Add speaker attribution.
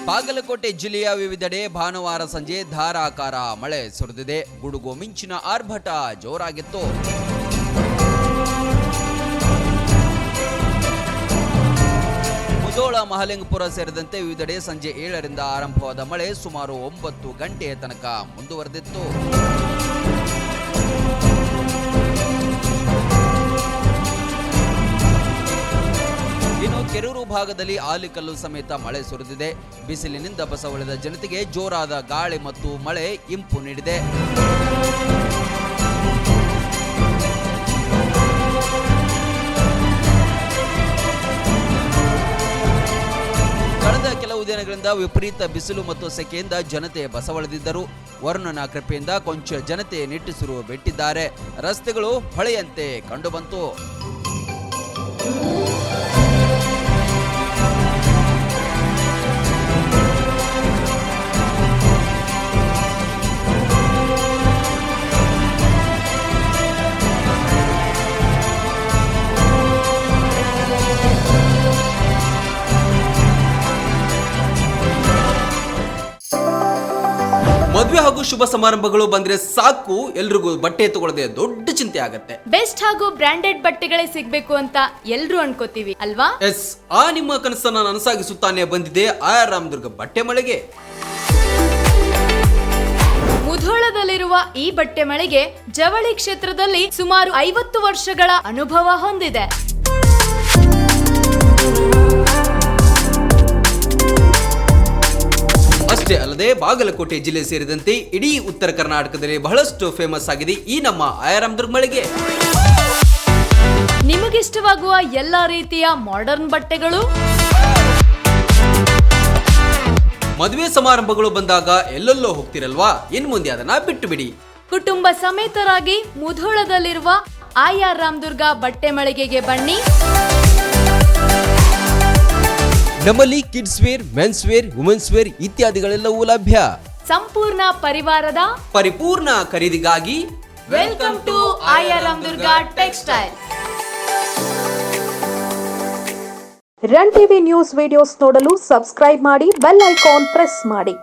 Speaker 1: ಬಾಗಲಕೋಟೆ ಜಿಲ್ಲೆಯ ವಿವಿಧೆಡೆ ಭಾನುವಾರ ಸಂಜೆ ಧಾರಾಕಾರ ಮಳೆ ಸುರಿದಿದೆ. ಗುಡುಗು ಮಿಂಚಿನ ಆರ್ಭಟ ಜೋರಾಗಿತ್ತು. ಮುಧೋಳ, ಮಹಲಿಂಗಪುರ ಸೇರಿದಂತೆ ವಿವಿಧೆಡೆ ಸಂಜೆ 7ರಿಂದ ಆರಂಭವಾದ ಮಳೆ ಸುಮಾರು 9 ಗಂಟೆಯ ತನಕ ಮುಂದುವರೆದಿತ್ತು. ಇನ್ನು ಕೆರೂರು ಭಾಗದಲ್ಲಿ ಆಲಿಕಲ್ಲು ಸಮೇತ ಮಳೆ ಸುರಿದಿದೆ. ಬಿಸಿಲಿನಿಂದ ಬಸವಳಿದ ಜನತೆಗೆ ಜೋರಾದ ಗಾಳಿ ಮತ್ತು ಮಳೆ ಇಂಪು ನೀಡಿದೆ. ಕಳೆದ ಕೆಲವು ದಿನಗಳಿಂದ ವಿಪರೀತ ಬಿಸಿಲು ಮತ್ತು ಸೆಕೆಯಿಂದ ಜನತೆ ಬಸವಳಿದಿದ್ದರು. ವರುಣನ ಕೃಪೆಯಿಂದ ಕೊಂಚ ಜನತೆ ನಿಟ್ಟುಸಿರು ಬಿಟ್ಟಿದ್ದಾರೆ. ರಸ್ತೆಗಳು ಹೊಳೆಯಂತೆ ಕಂಡುಬಂತು. ಮದುವೆ ಹಾಗೂ ಶುಭ ಸಮಾರಂಭಗಳು ಬಂದ್ರೆ ಸಾಕು, ಎಲ್ರಿಗೂ ಬಟ್ಟೆ ತಗೊಳ್ಳದೆ ದೊಡ್ಡ ಚಿಂತೆ ಆಗತ್ತೆ.
Speaker 2: ಬೆಸ್ಟ್ ಹಾಗೂ ಬ್ರಾಂಡೆಡ್ ಬಟ್ಟೆಗಳೇ ಸಿಗ್ಬೇಕು ಅಂತ ಎಲ್ರು ಅನ್ಕೋತೀವಿ ಅಲ್ವಾ?
Speaker 1: ಎಸ್, ಆ ನಿಮ್ಮ ಕನಸನ್ನ ನನಸಾಗಿಸುತ್ತಾನೆ ಬಂದಿದೆ ಆರ್ ರಾಮದುರ್ಗ ಬಟ್ಟೆ ಮಳೆಗೆ.
Speaker 2: ಮುಧೋಳದಲ್ಲಿರುವ ಈ ಬಟ್ಟೆ ಮಳೆಗೆ ಜವಳಿ ಕ್ಷೇತ್ರದಲ್ಲಿ ಸುಮಾರು 50 ವರ್ಷಗಳ ಅನುಭವ ಹೊಂದಿದೆ.
Speaker 1: ಅಷ್ಟೇ ಅಲ್ಲದೆ ಬಾಗಲಕೋಟೆ ಜಿಲ್ಲೆ ಸೇರಿದಂತೆ ಇಡೀ ಉತ್ತರ ಕರ್ನಾಟಕದಲ್ಲಿ ಬಹಳಷ್ಟು ಫೇಮಸ್ ಆಗಿದೆ ಈ ನಮ್ಮ ಆರ್ ರಾಮದುರ್ಗ ಮಳಿಗೆ.
Speaker 2: ನಿಮಗಿಷ್ಟವಾಗುವ ಎಲ್ಲಾ ರೀತಿಯ ಮಾಡರ್ನ್ ಬಟ್ಟೆಗಳು,
Speaker 1: ಮದುವೆ ಸಮಾರಂಭಗಳು ಬಂದಾಗ ಎಲ್ಲೆಲ್ಲೋ ಹೋಗ್ತಿರಲ್ವಾ, ಇನ್ ಮುಂದೆ ಅದನ್ನ ಬಿಟ್ಟು ಬಿಡಿ.
Speaker 2: ಕುಟುಂಬ ಸಮೇತರಾಗಿ ಮುಧೋಳದಲ್ಲಿರುವ ಆರ್ ರಾಮದುರ್ಗ ಬಟ್ಟೆ ಮಳಿಗೆಗೆ ಬನ್ನಿ.
Speaker 1: ನಮ್ಮಲ್ಲಿ kids wear, men's wear, women's wear ಇತ್ಯಾದಿಗಳೆಲ್ಲವೂ ಲಭ್ಯ.
Speaker 2: ಸಂಪೂರ್ಣ ಪರಿವಾರದ
Speaker 1: ಪರಿಪೂರ್ಣ ಖರೀದಿಗಾಗಿ
Speaker 2: welcome to R Ramdurg textile.
Speaker 3: Run TV news videos ನೋಡಲು ಸಬ್ಸ್ಕ್ರೈಬ್ ಮಾಡಿ, ಬೆಲ್ ಐಕಾನ್ ಪ್ರೆಸ್ ಮಾಡಿ.